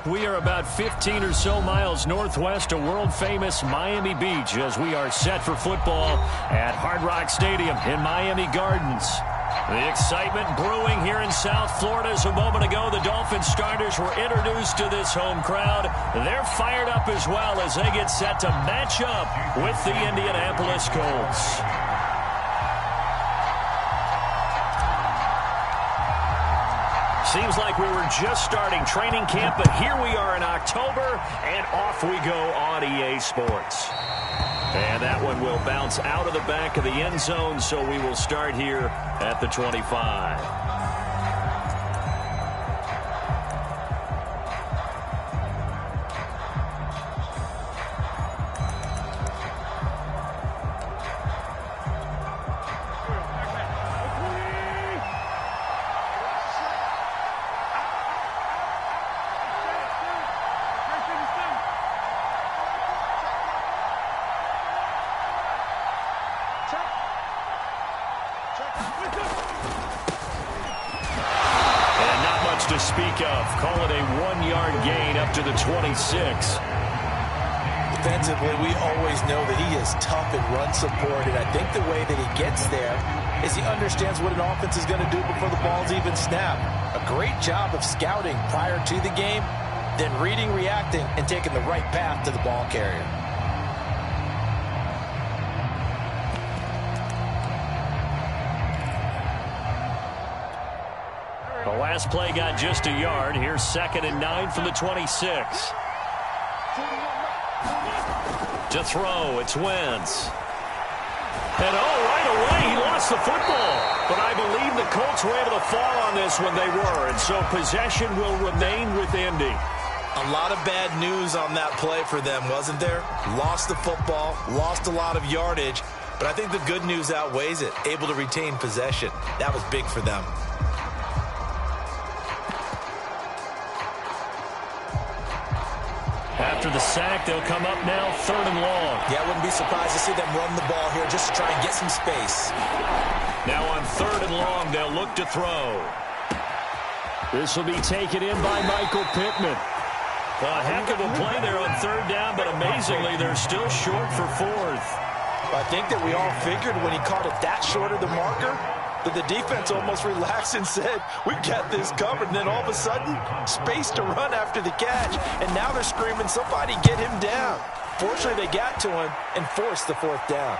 We are about 15 or so miles northwest of world-famous Miami Beach as we are set for football at Hard Rock Stadium in Miami Gardens. The excitement brewing here in South Florida as a moment ago the Dolphins starters were introduced to this home crowd. They're fired up as well as they get set to match up with the Indianapolis Colts. Seems like we were just starting training camp, but here we are in October, and off we go on EA Sports. And that one will bounce out of the back of the end zone, so we will start here at the 25. To speak of. Call it a 1-yard gain up to the 26. Defensively, we always know that he is tough in run support, and I think the way that he gets there is he understands what an offense is going to do before the ball's even snapped. A great job of scouting prior to the game, then reading, reacting, and taking the right path to the ball carrier. The last play got just a yard. Here's 2nd and 9 from the 26. To throw, it's Wentz. And right away, he lost the football. But I believe the Colts were able to fall on this when they were, and so possession will remain with Indy. A lot of bad news on that play for them, wasn't there? Lost the football, lost a lot of yardage, but I think the good news outweighs it. Able to retain possession. That was big for them. After the sack, they'll come up now 3rd and long. Yeah, I wouldn't be surprised to see them run the ball here just to try and get some space. Now on 3rd and long, they'll look to throw. This will be taken in by Michael Pittman. A heck of a play there on 3rd down, but amazingly, they're still short for 4th. I think that we all figured when he caught it that short of the marker that the defense almost relaxed and said, we got this covered. And then all of a sudden, space to run after the catch. And now they're screaming, somebody get him down. Fortunately, they got to him and forced the 4th down.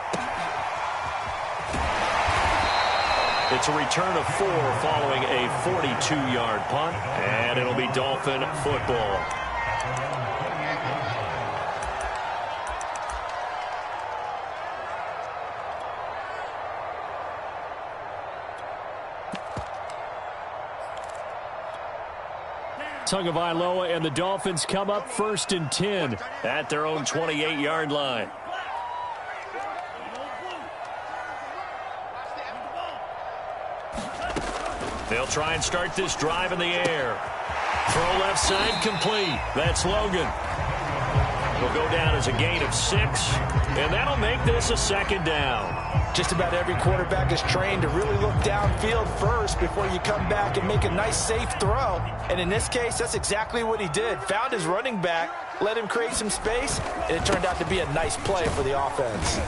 It's a return of 4 following a 42-yard punt, and it'll be Dolphin football. Tagovailoa and the Dolphins come up 1st and 10 at their own 28-yard line. They'll try and start this drive in the air. Throw left side complete. That's Logan. Will go down as a gain of 6, and that'll make this a 2nd down. Just about every quarterback is trained to really look downfield first before you come back and make a nice, safe throw. And in this case, that's exactly what he did. Found his running back, let him create some space, and it turned out to be a nice play for the offense.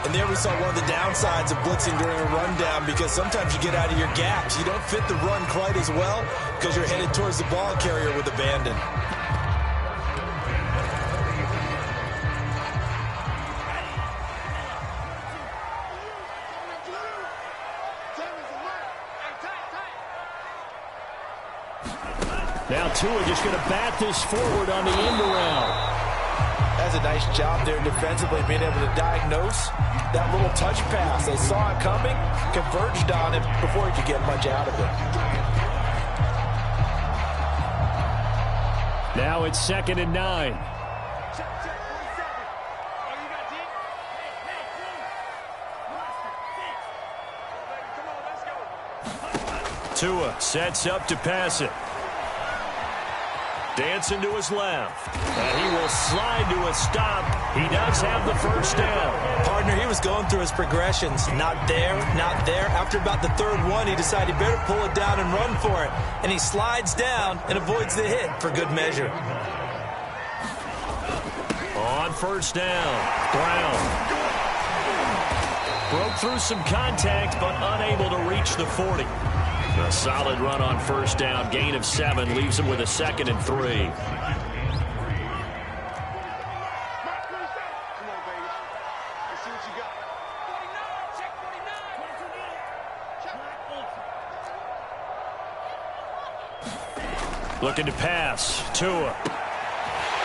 And there we saw one of the downsides of blitzing during a rundown, because sometimes you get out of your gaps. You don't fit the run quite as well because you're headed towards the ball carrier with abandon. Now Tua just going to bat this forward on the end around. That's a nice job there defensively, being able to diagnose that little touch pass. They saw it coming, converged on it before he could get much out of it. Now it's 2nd and 9. Tua sets up to pass it. Dancing to his left. And he will slide to a stop. He does have the first down. Partner, he was going through his progressions. Not there, not there. After about the third one, he decided he better pull it down and run for it. And he slides down and avoids the hit for good measure. On first down, Brown. Broke through some contact, but unable to reach the 40. A solid run on first down. Gain of 7 leaves him with a 2nd and 3. Looking to pass. Tua.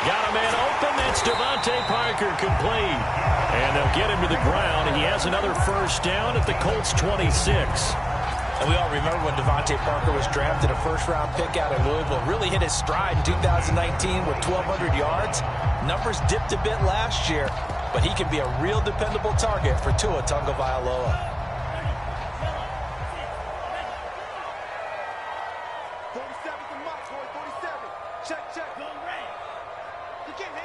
Got a man open. That's Devontae Parker, complete. And they'll get him to the ground. He has another first down at the Colts 26. And we all remember when Devontae Parker was drafted, a first-round pick out of Louisville. Really hit his stride in 2019 with 1,200 yards. Numbers dipped a bit last year, but he can be a real dependable target for Tua Tagovailoa. 47 from Mike, boy, 47. Check, check. Go red. You get me?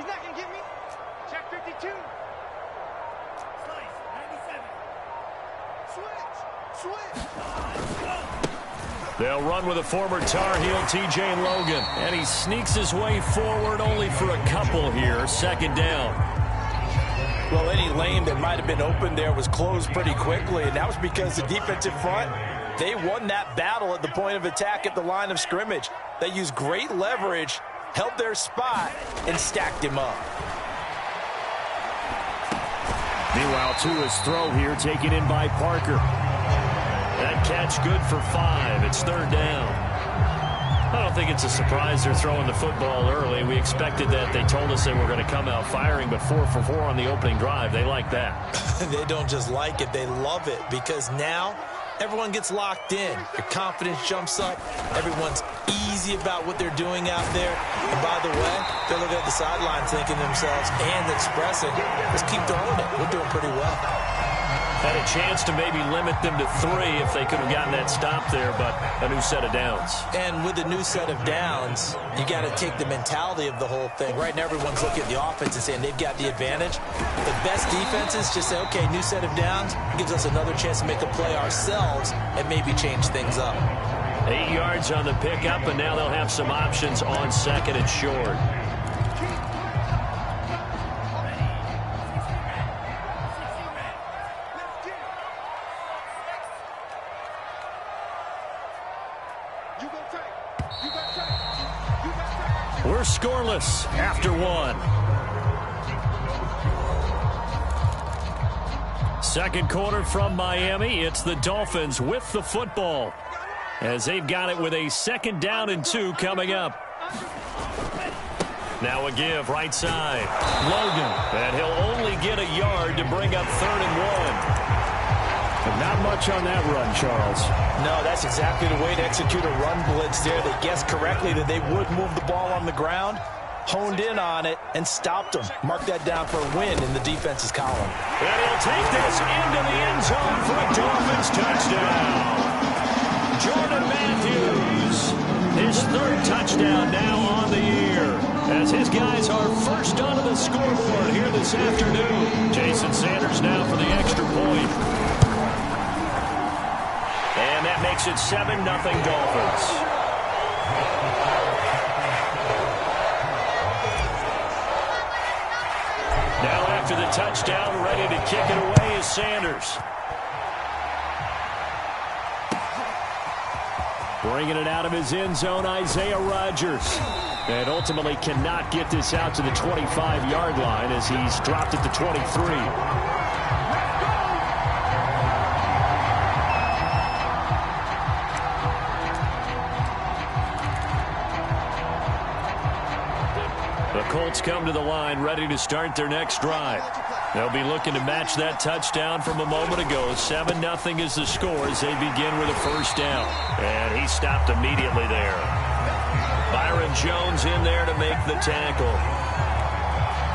He's not going to get me? Check 52. Slice, 97. Switch. They'll run with a former Tar Heel, TJ Logan. And he sneaks his way forward only for a couple here. 2nd down. Well, any lane that might have been open there was closed pretty quickly, and that was because the defensive front, they won that battle at the point of attack at the line of scrimmage. They used great leverage, held their spot, and stacked him up. Meanwhile, Tua's throw here taken in by Parker. That catch good for 5. It's 3rd down. I don't think it's a surprise they're throwing the football early. We expected that. They told us they were going to come out firing, but 4 for 4 on the opening drive. They like that. They don't just like it, they love it, because now everyone gets locked in. Your confidence jumps up. Everyone's easy about what they're doing out there. And by the way, they're looking at the sidelines thinking to themselves and expressing, let's keep throwing it. We're doing pretty well. Had a chance to maybe limit them to 3 if they could have gotten that stop there, but a new set of downs. And with a new set of downs, you got to take the mentality of the whole thing. Right now, everyone's looking at the offense and saying they've got the advantage. The best defenses just say, okay, new set of downs gives us another chance to make a play ourselves and maybe change things up. 8 yards on the pickup, and now they'll have some options on 2nd and short. We're scoreless after 1. 2nd quarter from Miami. It's the Dolphins with the football, as they've got it with a 2nd down and 2 coming up. Now a give right side. Logan. And he'll only get a yard to bring up 3rd and 1. But not much on that run, Charles. No, that's exactly the way to execute a run blitz there. They guessed correctly that they would move the ball on the ground, honed in on it, and stopped them. Mark that down for a win in the defense's column. And he'll take this into the end zone for a Dolphins touchdown. Jordan Matthews, his 3rd touchdown now on the year, as his guys are first onto the scoreboard here this afternoon. Jason Sanders now for the extra point. And that makes it 7-0 Dolphins. Now after the touchdown, ready to kick it away is Sanders. Bringing it out of his end zone, Isaiah Rodgers. And ultimately cannot get this out to the 25-yard line as he's dropped at the 23. Colts come to the line ready to start their next drive. They'll be looking to match that touchdown from a moment ago. 7-0 is the score as they begin with a first down. And he stopped immediately there. Byron Jones in there to make the tackle.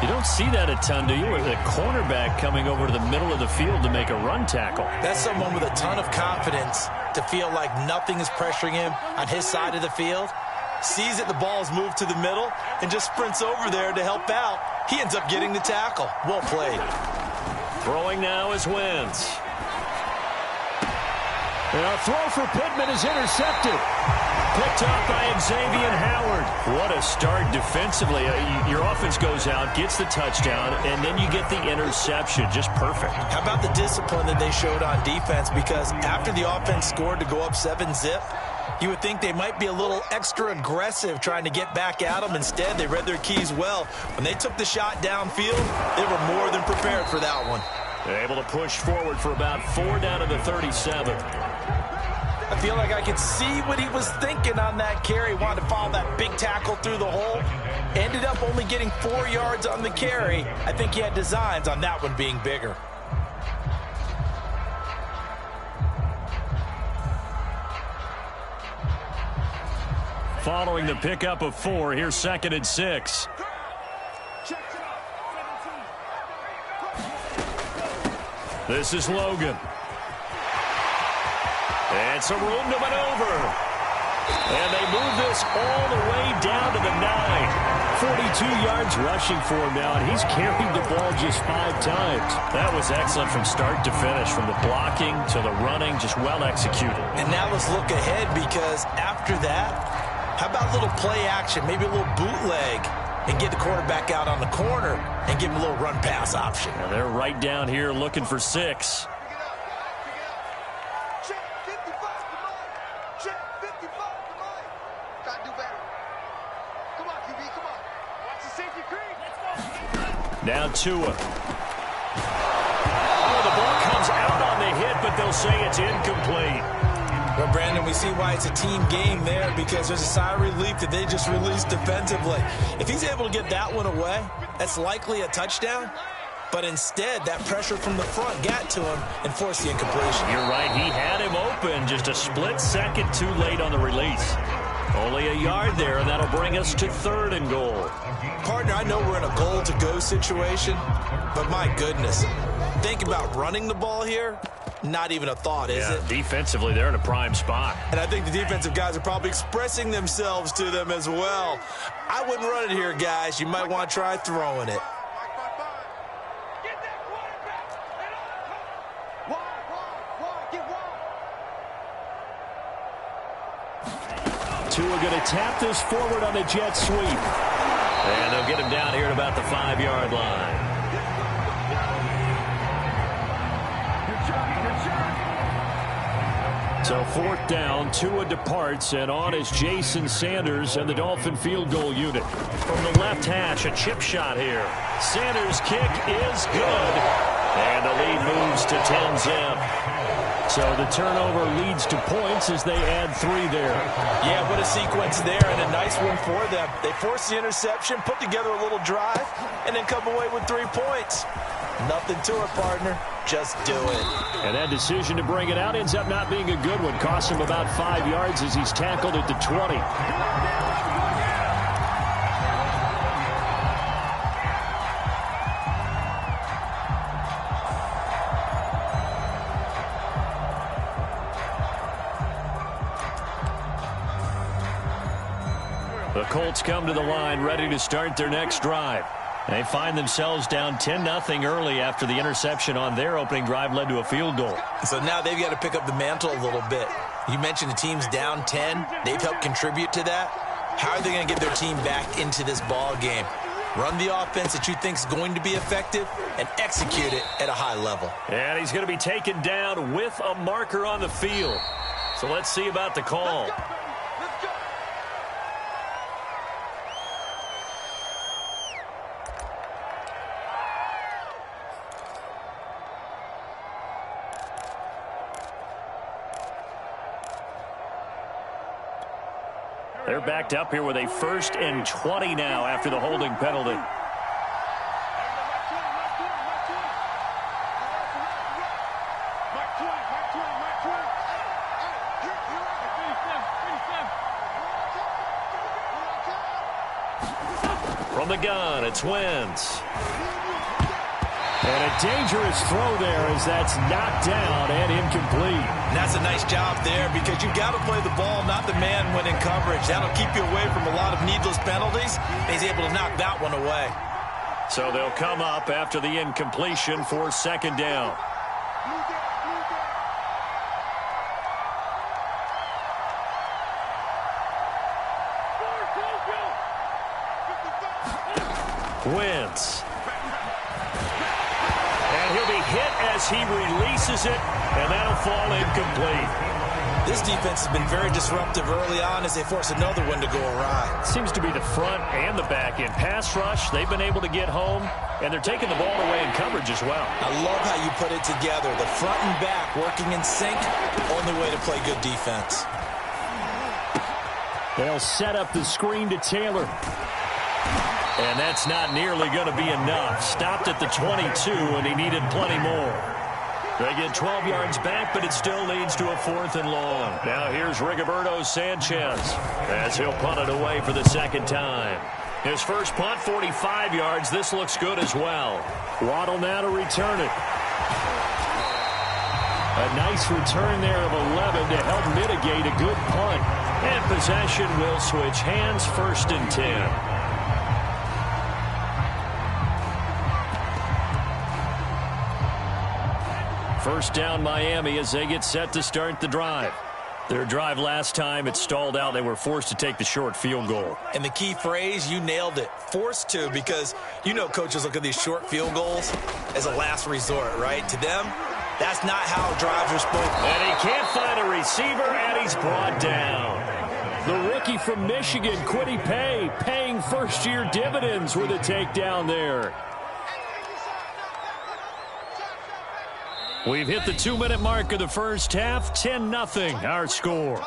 You don't see that a ton, do you? With a cornerback coming over to the middle of the field to make a run tackle. That's someone with a ton of confidence to feel like nothing is pressuring him on his side of the field. sees it, the ball's moved to the middle, and just sprints over there to help out. He ends up getting the tackle. Well played. Throwing now is Wentz. And a throw for Pittman is intercepted. Picked up by Xavier Howard. What a start defensively. Your offense goes out, gets the touchdown, and then you get the interception. Just perfect. How about the discipline that they showed on defense? Because after the offense scored to go up 7-zip, you would think they might be a little extra aggressive trying to get back at them. Instead, they read their keys well. When they took the shot downfield, they were more than prepared for that one. They're able to push forward for about 4 down to the 37. I feel like I could see what he was thinking on that carry. Wanted to follow that big tackle through the hole. Ended up only getting 4 yards on the carry. I think he had designs on that one being bigger. Following the pickup of 4, here's 2nd and 6. This is Logan. And some room to maneuver. And they move this all the way down to the 9. 42 yards rushing for him now, and he's carried the ball just 5 times. That was excellent from start to finish, from the blocking to the running, just well executed. And now let's look ahead, because after that, how about a little play action, maybe a little bootleg, and get the quarterback out on the corner and give him a little run pass option. And they're right down here looking for 6. Now Tua. Oh, the ball comes out on the hit, but they'll say it's incomplete. Well, Brandon, we see why it's a team game there, because there's a sigh of relief that they just released defensively. If he's able to get that one away, that's likely a touchdown. But instead, that pressure from the front got to him and forced the incompletion. You're right. He had him open, just a split second too late on the release. Only a yard there, and that'll bring us to 3rd and goal. Partner, I know we're in a goal-to-go situation, but my goodness, think about running the ball here. Not even a thought, is it? Defensively, they're in a prime spot. And I think the defensive guys are probably expressing themselves to them as well. I wouldn't run it here, guys. You might want to try throwing it. Tua going to tap this forward on the jet sweep. And they'll get him down here at about the 5-yard line. So 4th down, Tua departs, and on is Jason Sanders and the Dolphin field goal unit. From the left hash, a chip shot here. Sanders' kick is good. And the lead moves to 10-zip. So the turnover leads to points as they add 3 there. Yeah, what a sequence there, and a nice one for them. They forced the interception, put together a little drive, and then come away with 3 points. Nothing to it, partner. Just do it. And that decision to bring it out ends up not being a good one. Cost him about 5 yards as he's tackled at the 20. The Colts come to the line ready to start their next drive. They find themselves down 10-0 early after the interception on their opening drive led to a field goal. So now they've got to pick up the mantle a little bit. You mentioned the team's down 10. They've helped contribute to that. How are they going to get their team back into this ball game? Run the offense that you think is going to be effective and execute it at a high level. And he's going to be taken down with a marker on the field. So let's see about the call. They're backed up here with a 1st and 20 now after the holding penalty. From the gun, it's Wentz. And a dangerous throw there as that's knocked down and incomplete. And that's a nice job there because you've got to play the ball, not the man when in coverage. That'll keep you away from a lot of needless penalties. He's able to knock that one away. So they'll come up after the incompletion for second down. Wentz. And he'll be hit as he releases it, and that'll fall incomplete. This defense has been very disruptive early on as they force another one to go awry. Seems to be the front and the back end. Pass rush, they've been able to get home, and they're taking the ball away in coverage as well. I love how you put it together. The front and back working in sync, only way to play good defense. They'll set up the screen to Taylor. And that's not nearly going to be enough. Stopped at the 22, and he needed plenty more. They get 12 yards back, but it still leads to a 4th and long. Now here's Rigoberto Sanchez as he'll punt it away for the second time. His first punt, 45 yards. This looks good as well. Waddle now to return it. A nice return there of 11 to help mitigate a good punt. And possession will switch hands, 1st and 10. First down Miami as they get set to start the drive. Their drive last time, it stalled out. They were forced to take the short field goal. And the key phrase, you nailed it. Forced to, because you know coaches look at these short field goals as a last resort, right? To them, that's not how drives are supposed to. And he can't find a receiver, and he's brought down. The rookie from Michigan, Kwity Paye, paying first-year dividends with a takedown there. We've hit the 2-minute mark of the first half. 10-0 our score.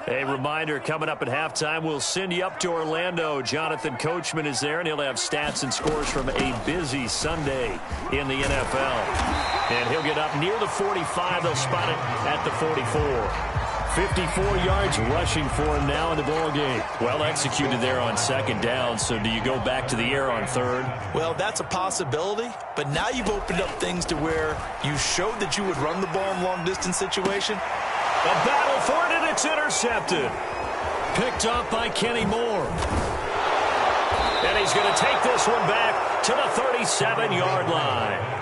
A reminder, coming up at halftime, we'll send you up to Orlando. Jonathan Coachman is there, and he'll have stats and scores from a busy Sunday in the NFL. And he'll get up near the 45. They'll spot it at the 44. 54 yards rushing for him now in the ballgame. Well executed there on second down, so do you go back to the air on third? Well, that's a possibility, but now you've opened up things to where you showed that you would run the ball in long-distance situation. A battle for it, and it's intercepted. Picked up by Kenny Moore. And he's going to take this one back to the 37-yard line.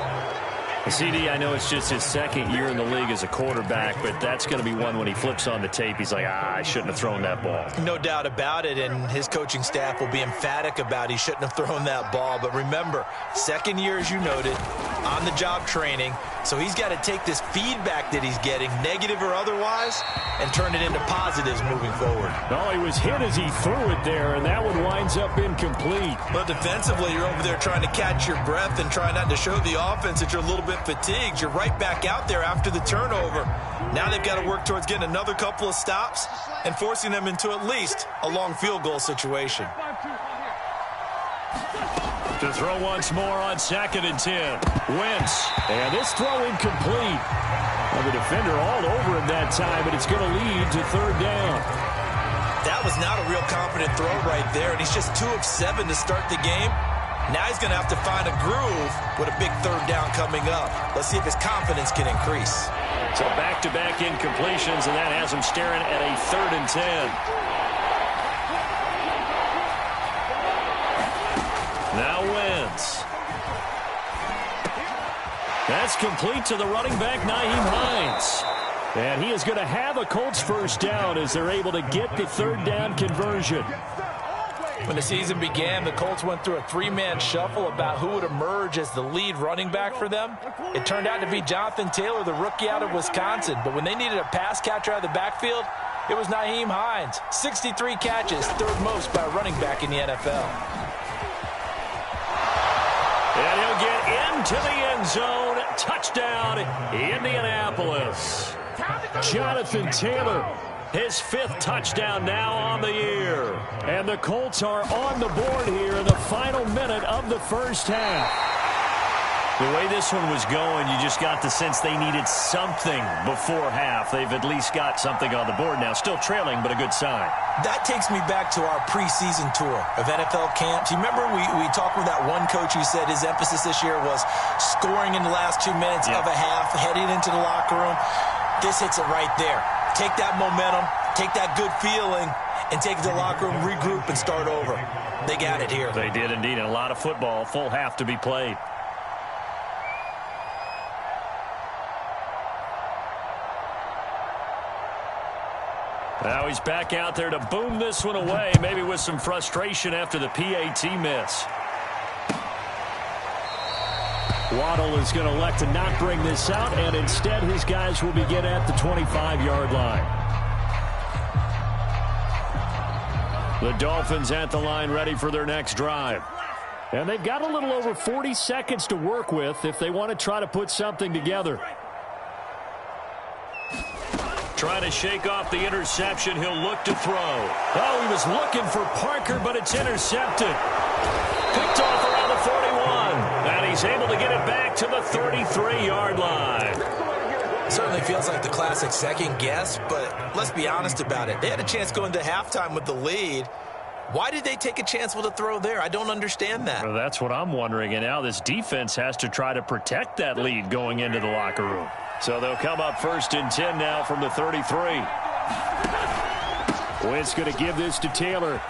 CD, I know it's just his second year in the league as a quarterback, but that's going to be one when he flips on the tape. He's like, I shouldn't have thrown that ball. No doubt about it, and his coaching staff will be emphatic about he shouldn't have thrown that ball. But remember, second year, as you noted, on-the-job training, so he's got to take this feedback that he's getting, negative or otherwise, and turn it into positives moving forward. Well, he was hit as he threw it there, and that one winds up incomplete. But defensively, you're over there trying to catch your breath and try not to show the offense that you're a little bit fatigued. You're right back out there after the turnover. Now they've got to work towards getting another couple of stops and forcing them into at least a long field goal situation. To throw once more on 2nd and 10. Wentz. And this throw incomplete. Well, the defender all over him that time, but it's going to lead to 3rd down. That was not a real confident throw right there, and he's just 2 of 7 to start the game. Now he's going to have to find a groove with a big 3rd down coming up. Let's see if his confidence can increase. So back-to-back incompletions, and that has him staring at a 3rd and 10. Now Wentz. That's complete to the running back, Nyheim Hines. And he is going to have a Colts first down as they're able to get the 3rd down conversion. When the season began, the Colts went through a 3-man shuffle about who would emerge as the lead running back for them. It turned out to be Jonathan Taylor, the rookie out of Wisconsin. But when they needed a pass catcher out of the backfield, it was Nyheim Hines. 63 catches, 3rd most by a running back in the NFL. And he'll get into the end zone. Touchdown, Indianapolis. Jonathan Taylor, his 5th touchdown now on the year. And the Colts are on the board here in the final minute of the first half. The way this one was going, you just got the sense they needed something before half. They've at least got something on the board now. Still trailing, but a good sign. That takes me back to our preseason tour of NFL camps. You remember we talked with that one coach who said his emphasis this year was scoring in the last 2 minutes of a half, heading into the locker room. This hits it right there. Take that momentum, take that good feeling, and take it to the locker room, regroup, and start over. They got it here. They did indeed. And a lot of football, full half to be played. Now he's back out there to boom this one away, maybe with some frustration after the PAT miss. Waddle is going to elect to not bring this out, and instead his guys will begin at the 25-yard line. The Dolphins at the line ready for their next drive. And they've got a little over 40 seconds to work with if they want to try to put something together. Trying to shake off the interception. He'll look to throw. Oh, he was looking for Parker, but it's intercepted. Picked off around the 41. And he's able to get it back to the 33-yard line. Certainly feels like the classic second guess, but let's be honest about it. They had a chance going to halftime with the lead. Why did they take a chance with a throw there? I don't understand that. Well, that's what I'm wondering. And now this defense has to try to protect that lead going into the locker room. So they'll come up 1st and 10 now from the 33. Wentz going to give this to Taylor.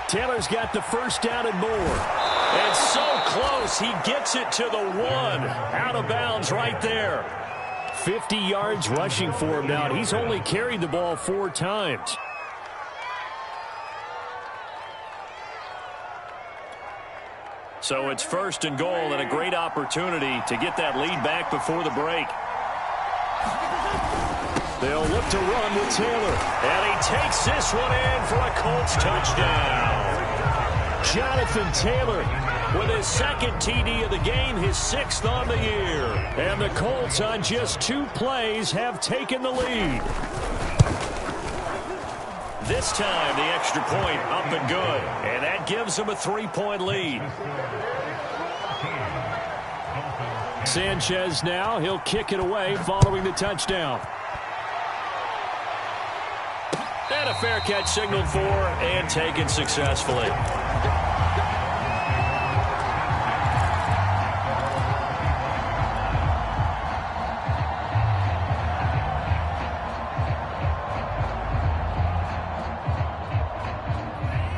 Taylor's got the first down and more. And so close, he gets it to the 1. Out of bounds right there. 50 yards rushing for him now. He's only carried the ball 4 times. So it's 1st and goal and a great opportunity to get that lead back before the break. They'll look to run with Taylor. And he takes this one in for a Colts touchdown. Jonathan Taylor with his 2nd TD of the game, his 6th on the year. And the Colts on just 2 plays have taken the lead. This time, the extra point up and good. And that gives them a 3-point lead. Sanchez now. He'll kick it away following the touchdown. And a fair catch signaled for and taken successfully.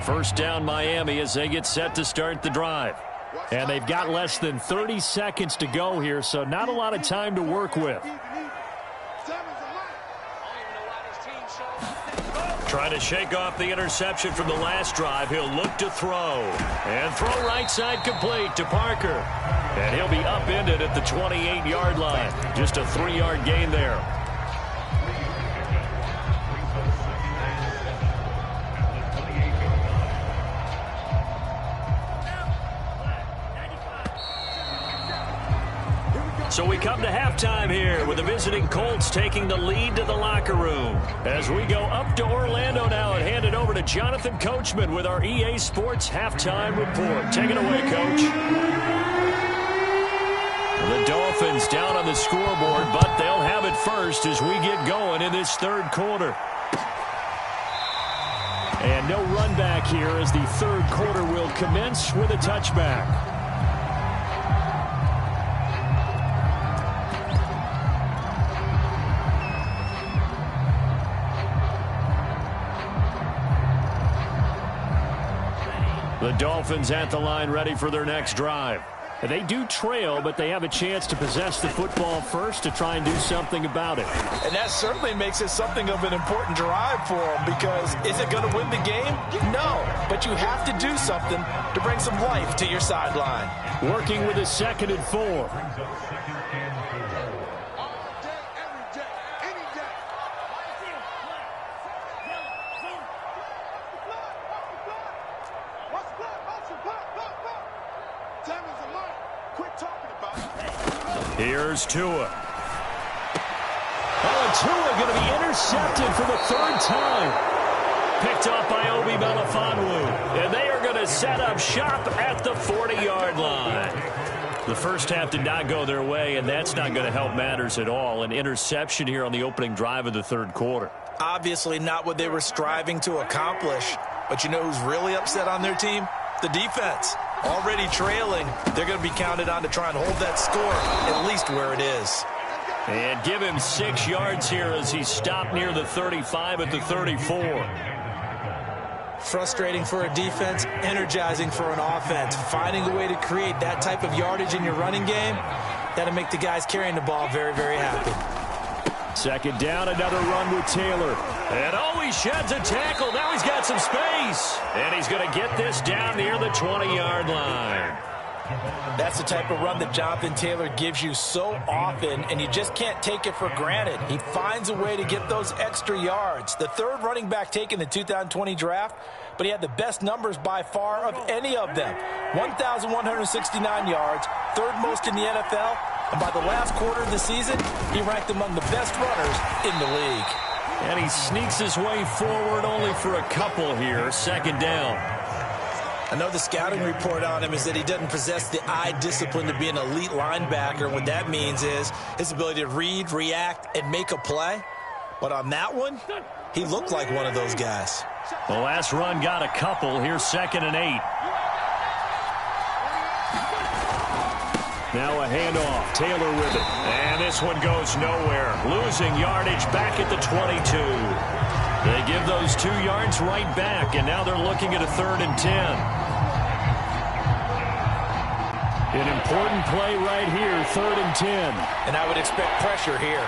First down Miami as they get set to start the drive. And they've got less than 30 seconds to go here, so not a lot of time to work with. Trying to shake off the interception from the last drive. He'll look to throw. And throw right side complete to Parker. And he'll be upended at the 28-yard line. Just a 3-yard gain there. So we come to halftime here with the visiting Colts taking the lead to the locker room. As we go up to Orlando now and hand it over to Jonathan Coachman with our EA Sports Halftime Report. Take it away, Coach. The Dolphins down on the scoreboard, but they'll have it first as we get going in this 3rd quarter. And no run back here as the 3rd quarter will commence with a touchback. The Dolphins at the line ready for their next drive. They do trail, but they have a chance to possess the football first to try and do something about it. And that certainly makes it something of an important drive for them, because is it going to win the game? No, but you have to do something to bring some life to your sideline. Working with a 2nd and 4. Here's Tua. Oh, and Tua going to be intercepted for the 3rd time. Picked off by Obi Melifonwu. And they are going to set up shop at the 40-yard line. The first half did not go their way, and that's not going to help matters at all. An interception here on the opening drive of the third quarter. Obviously not what they were striving to accomplish. But you know who's really upset on their team? The defense. Already trailing, they're going to be counted on to try and hold that score at least where it is. And give him 6 yards here as he stopped near the 35 at the 34. Frustrating for a defense, energizing for an offense. Finding a way to create that type of yardage in your running game, that'll make the guys carrying the ball very, very happy. Second down, another run with Taylor. And oh, he sheds a tackle. Now he's got some space. And he's going to get this down near the 20-yard line. That's the type of run that Jonathan Taylor gives you so often, and you just can't take it for granted. He finds a way to get those extra yards. The third running back taken in the 2020 draft, but he had the best numbers by far of any of them. 1,169 yards, third most in the NFL, and by the last quarter of the season, he ranked among the best runners in the league. And he sneaks his way forward only for a couple here. Second down. I know the scouting report on him is that he doesn't possess the eye discipline to be an elite linebacker. What that means is his ability to read, react, and make a play. But on that one, he looked like one of those guys. The last run got a couple. Here's 2nd and 8. Now a handoff. Taylor with it. And this one goes nowhere. Losing yardage back at the 22. They give those 2 yards right back, and now they're looking at a 3rd and 10. An important play right here, 3rd and 10. And I would expect pressure here.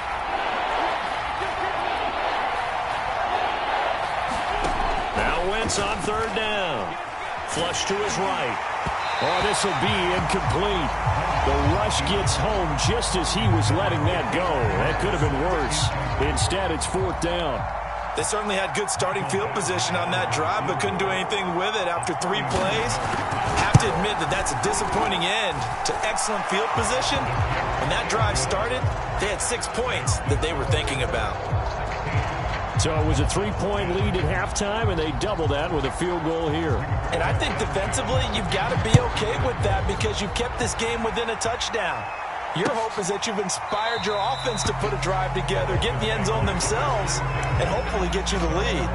Now Wentz on 3rd down. Flush to his right. Oh, this will be incomplete. The rush gets home just as he was letting that go. That could have been worse. Instead, it's 4th down. They certainly had good starting field position on that drive, but couldn't do anything with it after 3 plays. Have to admit that that's a disappointing end to excellent field position. When that drive started, they had 6 points that they were thinking about. So it was a 3-point lead at halftime, and they doubled that with a field goal here. And I think defensively, you've got to be okay with that because you kept this game within a touchdown. Your hope is that you've inspired your offense to put a drive together, get in the end zone themselves, and hopefully get you the lead.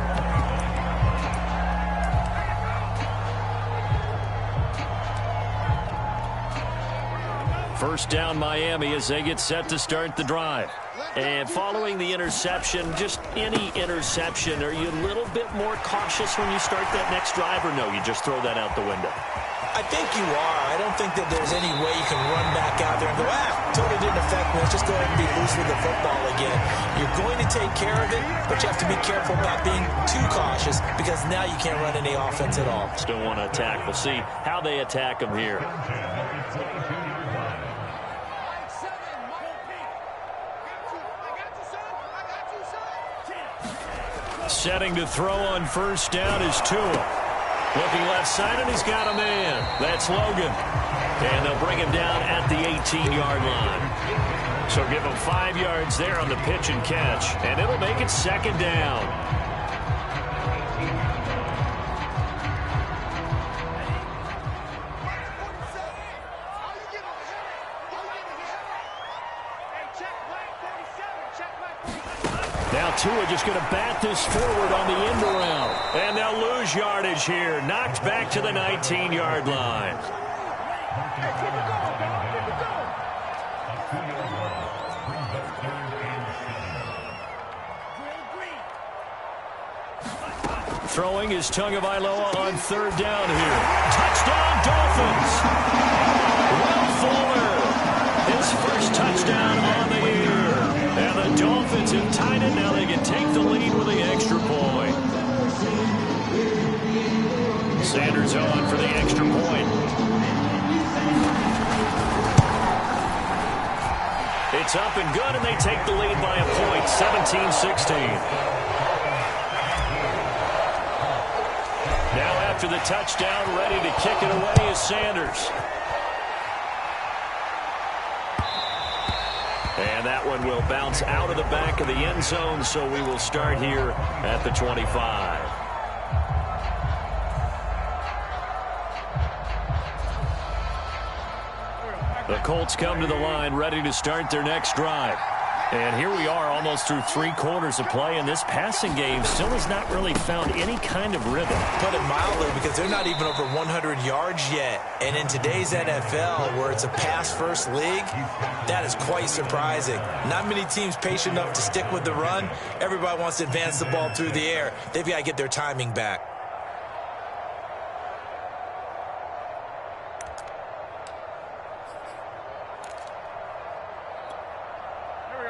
First down Miami as they get set to start the drive. And following the interception, just any interception, are you a little bit more cautious when you start that next drive, or no, you just throw that out the window? I think you are. I don't think that there's any way you can run back out there and go, totally didn't affect me. Let's just go ahead and be loose with the football again. You're going to take care of it, but you have to be careful about being too cautious because now you can't run any offense at all. Still want to attack. We'll see how they attack them here. Setting to throw on first down is Tua. Looking left side, and he's got a man. That's Logan. And they'll bring him down at the 18-yard line. So give him 5 yards there on the pitch and catch, and it'll make it 2nd down. Now Tua just going to bat this forward on the end around. And they'll lose yardage here. Knocked back to the 19-yard line. Throwing is Tagovailoa on 3rd down here. Touchdown, Dolphins! Will Fuller, his first touchdown on the year. And the Dolphins have tied it. Now they can take the lead with the extra point. Sanders on for the extra point. It's up and good, and they take the lead by a point, 17-16. Now after the touchdown, ready to kick it away is Sanders. And that one will bounce out of the back of the end zone, so we will start here at the 25. The Colts come to the line, ready to start their next drive. And here we are almost through 3 quarters of play, and this passing game still has not really found any kind of rhythm. Put it mildly, because they're not even over 100 yards yet. And in today's NFL, where it's a pass-first league, that is quite surprising. Not many teams patient enough to stick with the run. Everybody wants to advance the ball through the air. They've got to get their timing back.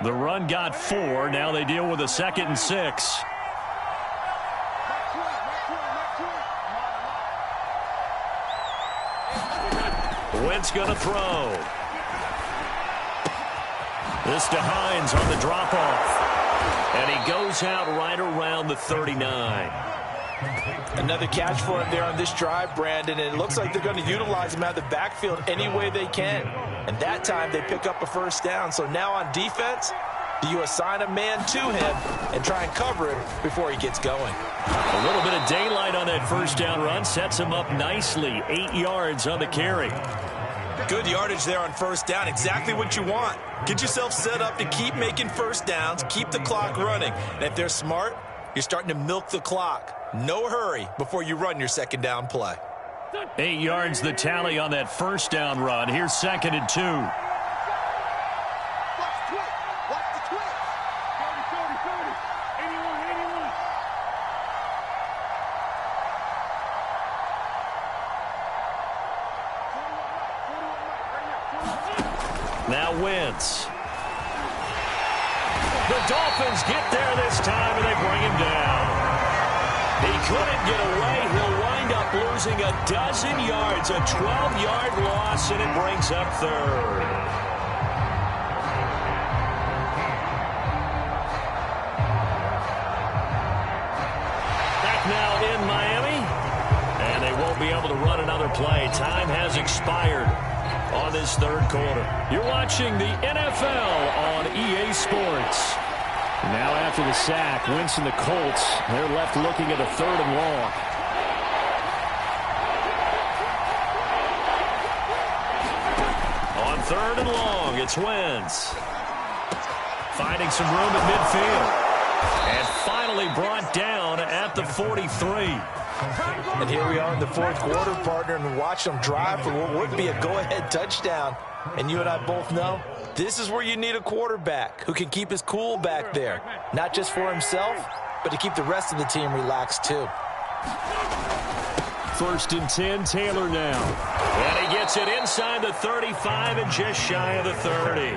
The run got 4. Now they deal with a 2nd and 6. Wentz going to throw. This to Hines on the drop-off. And he goes out right around the 39. Another catch for him there on this drive, Brandon, and it looks like they're going to utilize him out of the backfield any way they can. And that time they pick up a first down. So now on defense, do you assign a man to him and try and cover him before he gets going? A little bit of daylight on that first down run sets him up nicely. 8 yards on the carry. Good yardage there on first down. Exactly what you want. Get yourself set up to keep making first downs, keep the clock running. And if they're smart, you're starting to milk the clock. No hurry before you run your second down play. 8 yards the tally on that first down run. Here's 2nd and 2. Watch the twitch. Watch the twitch. 30, 81. Now Wentz. The Dolphins get there this time, and they bring him down. He couldn't get away. He'll wind up losing a dozen yards, a 12-yard loss, and it brings up 3rd. Back now in Miami, and they won't be able to run another play. Time has expired on this 3rd quarter. You're watching the NFL on EA Sports. Now after the sack, Wentz and the Colts, they're left looking at a 3rd and long. On 3rd and long, it's Wentz. Finding some room at midfield. And finally brought down at the 43. And here we are in the 4th quarter, partner, and watch them drive for what would be a go-ahead touchdown. And you and I both know this is where you need a quarterback who can keep his cool back there. Not just for himself, but to keep the rest of the team relaxed too. 1st and 10, Taylor now. And he gets it inside the 35 and just shy of the 30.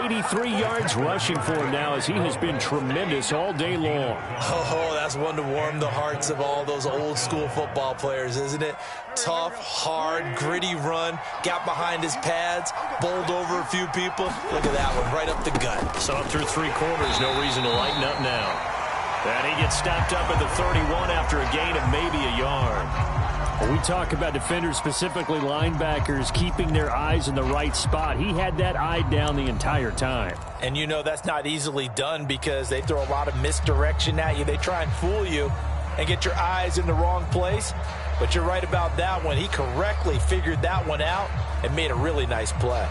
83 yards rushing for him now as he has been tremendous all day long. Oh, that's one to warm the hearts of all those old school football players, isn't it? Tough, hard, gritty run, got behind his pads, bowled over a few people. Look at that one, right up the gut. So through 3 quarters, no reason to lighten up now. And he gets stopped up at the 31 after a gain of maybe a yard. When we talk about defenders, specifically linebackers, keeping their eyes in the right spot, he had that eye down the entire time. And you know that's not easily done because they throw a lot of misdirection at you. They try and fool you and get your eyes in the wrong place. But you're right about that one. He correctly figured that one out and made a really nice play.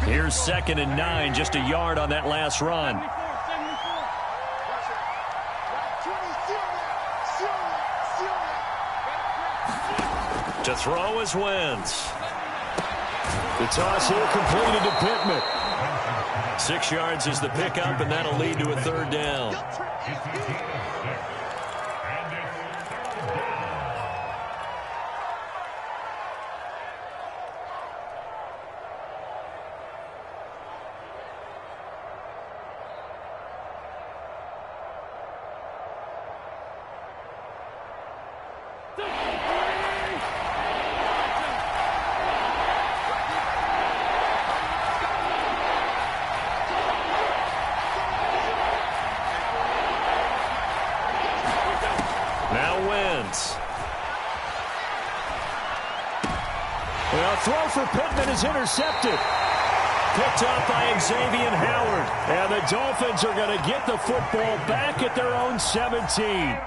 Here's 2nd and 9, just a yard on that last run. To throw is Wentz. The toss here completed to Pittman. 6 yards is the pickup, and that'll lead to a 3rd down. Well, throw for Pittman is intercepted. Picked up by Xavier Howard. And the Dolphins are going to get the football back at their own 17.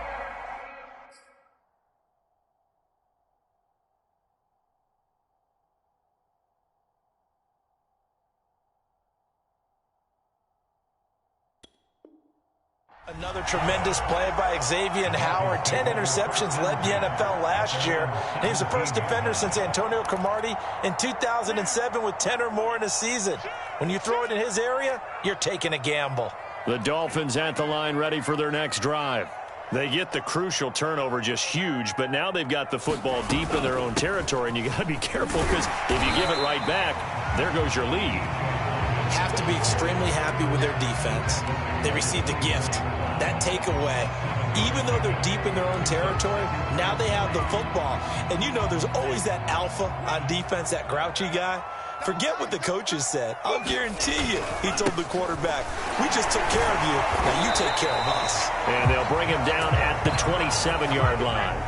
Another tremendous play by Xavier Howard. 10 interceptions, led the NFL last year. And he was the first defender since Antonio Cromartie in 2007 with 10 or more in a season. When you throw it in his area, you're taking a gamble. The Dolphins at the line ready for their next drive. They get the crucial turnover, just huge, but now they've got the football deep in their own territory, and you got to be careful because if you give it right back, there goes your lead. Have to be extremely happy with their defense. They received a gift. That takeaway, even though they're deep in their own territory, now they have the football. And you know there's always that alpha on defense, that grouchy guy. Forget what the coaches said. I'll guarantee you, he told the quarterback, we just took care of you, now you take care of us. And they'll bring him down at the 27-yard line.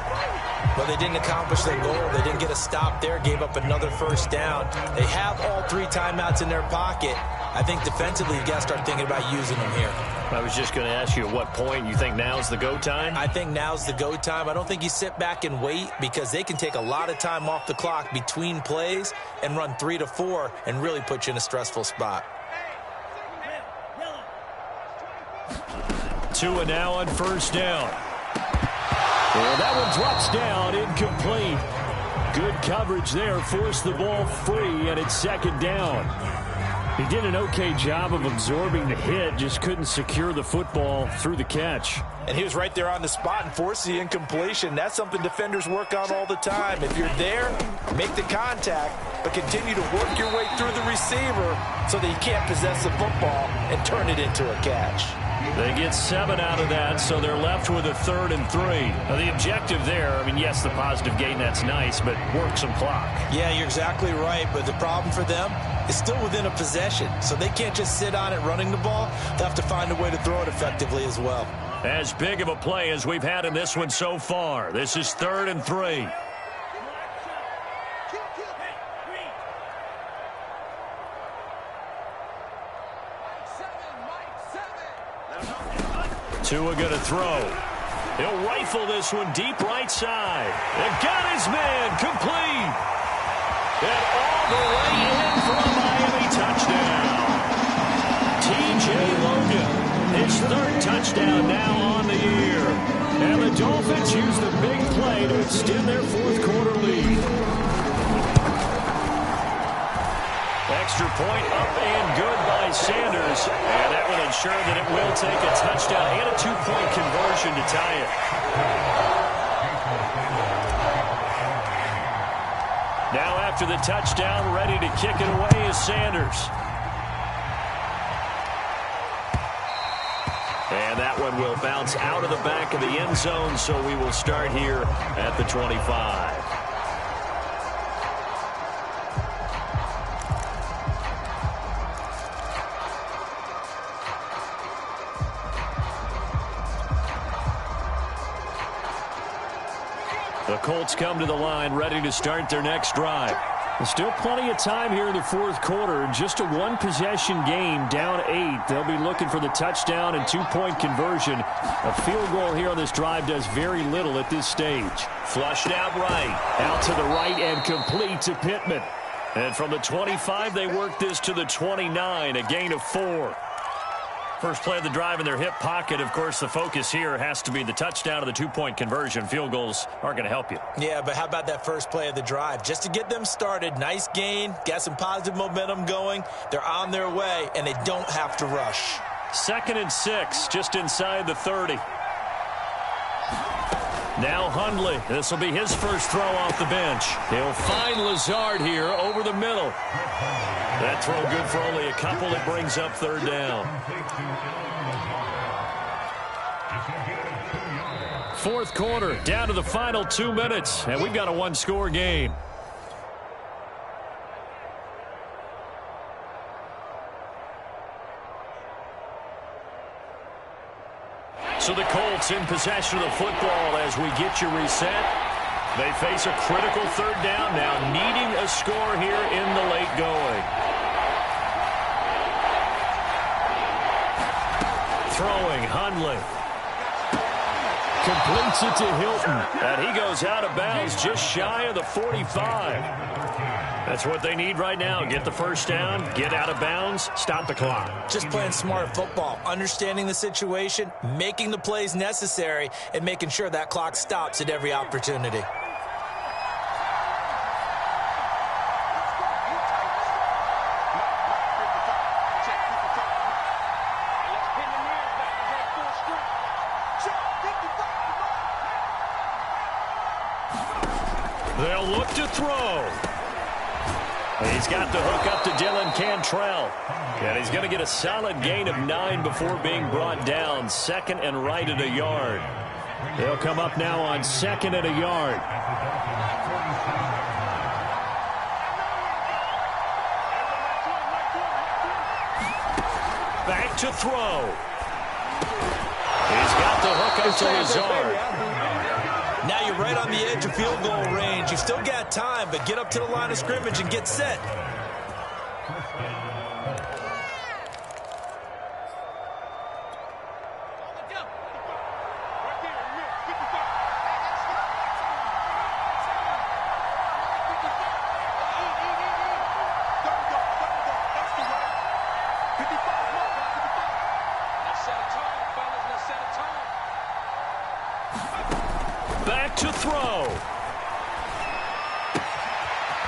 Well, they didn't accomplish their goal. They didn't get a stop there, gave up another first down. They have all 3 timeouts in their pocket. I think defensively you've got to start thinking about using them here. I was just going to ask you at what point you think now's the go time? I think now's the go time. I don't think you sit back and wait because they can take a lot of time off the clock between plays and run 3 to 4 and really put you in a stressful spot. Tua now on first down. Well, that one drops down, incomplete. Good coverage there, forced the ball free, and it's second down. He did an okay job of absorbing the hit, just couldn't secure the football through the catch. And he was right there on the spot and forced the incompletion. That's something defenders work on all the time. If you're there, make the contact, but continue to work your way through the receiver so that you can't possess the football and turn it into a catch. They get 7 out of that, so they're left with a 3rd and 3. Now, the objective there, I mean, yes, the positive gain, that's nice, but work some clock. Yeah, you're exactly right, but the problem for them is still within a possession, so they can't just sit on it running the ball. They'll have to find a way to throw it effectively as well. As big of a play as we've had in this one so far. This is 3rd and 3. Tua going to throw. He'll rifle this one deep right side. And got his man complete. And all the way in for a Miami touchdown. T.J. Logan, his 3rd touchdown now on the year. And the Dolphins use the big play to extend their 4th quarter lead. Extra point up and good by Sanders. And that will ensure that it will take a touchdown and a 2-point conversion to tie it. Now after the touchdown, ready to kick it away is Sanders. And that one will bounce out of the back of the end zone, so we will start here at the 25. The Colts come to the line ready to start their next drive. There's still plenty of time here in the 4th quarter. Just a 1-possession game, down 8. They'll be looking for the touchdown and 2-point conversion. A field goal here on this drive does very little at this stage. Flushed out right. Out to the right and complete to Pittman. And from the 25, they work this to the 29, a gain of 4. First play of the drive in their hip pocket. Of course, the focus here has to be the touchdown of the 2-point conversion. Field goals aren't going to help you. Yeah, but how about that first play of the drive? Just to get them started, nice gain, got some positive momentum going. They're on their way, and they don't have to rush. 2nd and 6, just inside the 30. Now Hundley. This will be his first throw off the bench. He'll find Lazard here over the middle. That throw good for only a couple. It brings up 3rd down. 4th quarter, down to the final 2 minutes, and we've got a 1-score game. So the Colts in possession of the football as we get you reset. They face a critical 3rd down now, needing a score here in the late going. Throwing, Hundley. Completes it to Hilton. And he goes out of bounds just shy of the 45. That's what they need right now. Get the first down, get out of bounds, stop the clock. Just playing smart football, understanding the situation, making the plays necessary, and making sure that clock stops at every opportunity. They'll look to throw. He's got the hook up to Dylan Cantrell. And he's going to get a solid gain of 9 before being brought down. 2nd and right at a yard. They'll come up now on 2nd and a yard. Back to throw. He's got the hook up to Lazard. Now you're right on the edge of field goal range. You've still got time, but get up to the line of scrimmage and get set. Back to throw.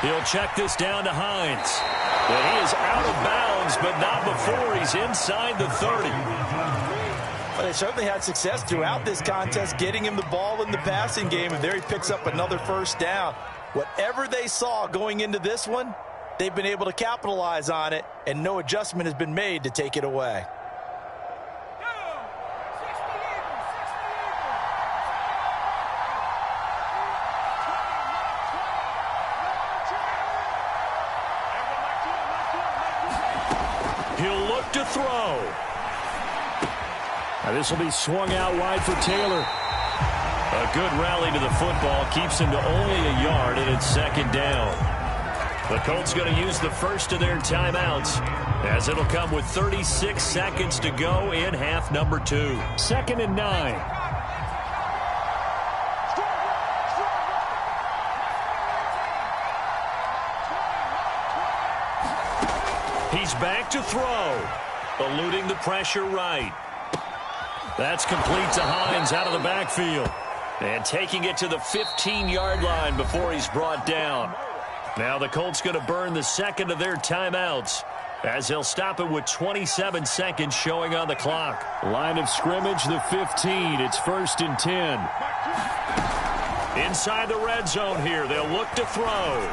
He'll check this down to Hines. And he is out of bounds, but not before he's inside the 30. Well, they certainly had success throughout this contest, getting him the ball in the passing game, and there he picks up another first down. Whatever they saw going into this one, they've been able to capitalize on it, and no adjustment has been made to take it away. He'll look to throw. Now this will be swung out wide for Taylor. A good rally to the football keeps him to only a yard, and it's 2nd down. The Colts going to use the first of their timeouts, as it'll come with 36 seconds to go in half number 2. 2nd and 9. He's back to throw, eluding the pressure right. That's complete to Hines out of the backfield. And taking it to the 15-yard line before he's brought down. Now the Colts going to burn the second of their timeouts, as they'll stop it with 27 seconds showing on the clock. Line of scrimmage, the 15. It's 1st and 10. Inside the red zone here, they'll look to throw.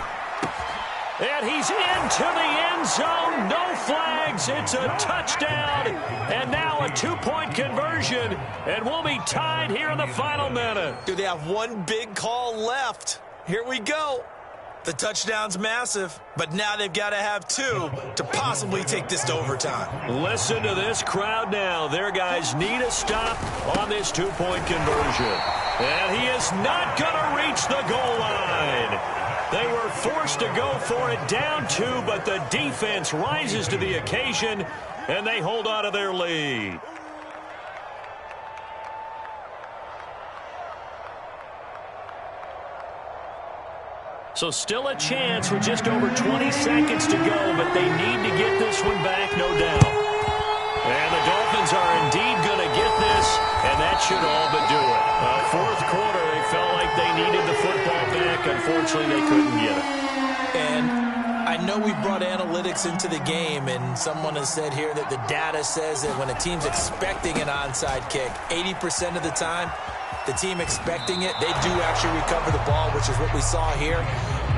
And he's into the end zone. No flags. It's a touchdown. And now a 2-point conversion. And we'll be tied here in the final minute. Do they have one big call left? Here we go. The touchdown's massive, but now they've got to have 2 to possibly take this to overtime. Listen to this crowd now. Their guys need a stop on this 2-point conversion. And he is not going to reach the goal line. They were forced to go for it, down 2, but the defense rises to the occasion, and they hold on to their lead. So still a chance with just over 20 seconds to go, but they need to get this one back, no doubt. And the Dolphins are indeed going to get this, and that should all but do it. 4th quarter, they felt like they needed the football back. Unfortunately, they couldn't get it. And I know we brought analytics into the game, and someone has said here that the data says that when a team's expecting an onside kick, 80% of the time, the team expecting it, they do actually recover the ball, which is what we saw here.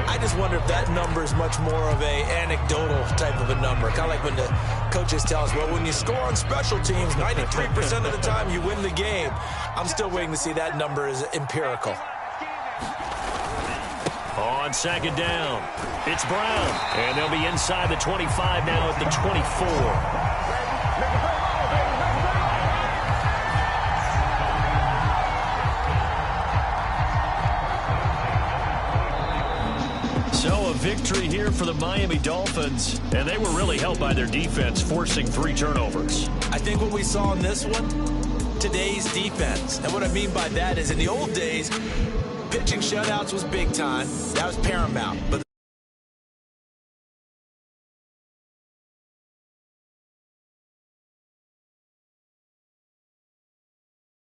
I just wonder if that number is much more of a anecdotal type of a number. Kind of like when the coaches tell us, well, when you score on special teams, 93% of the time you win the game. I'm still waiting to see that number is empirical. On 2nd down, it's Brown. And they'll be inside the 25 now at the 24. So a victory here for the Miami Dolphins, and they were really helped by their defense, forcing 3 turnovers. I think what we saw in this one, today's defense. And what I mean by that is in the old days, pitching shutouts was big time. That was paramount. But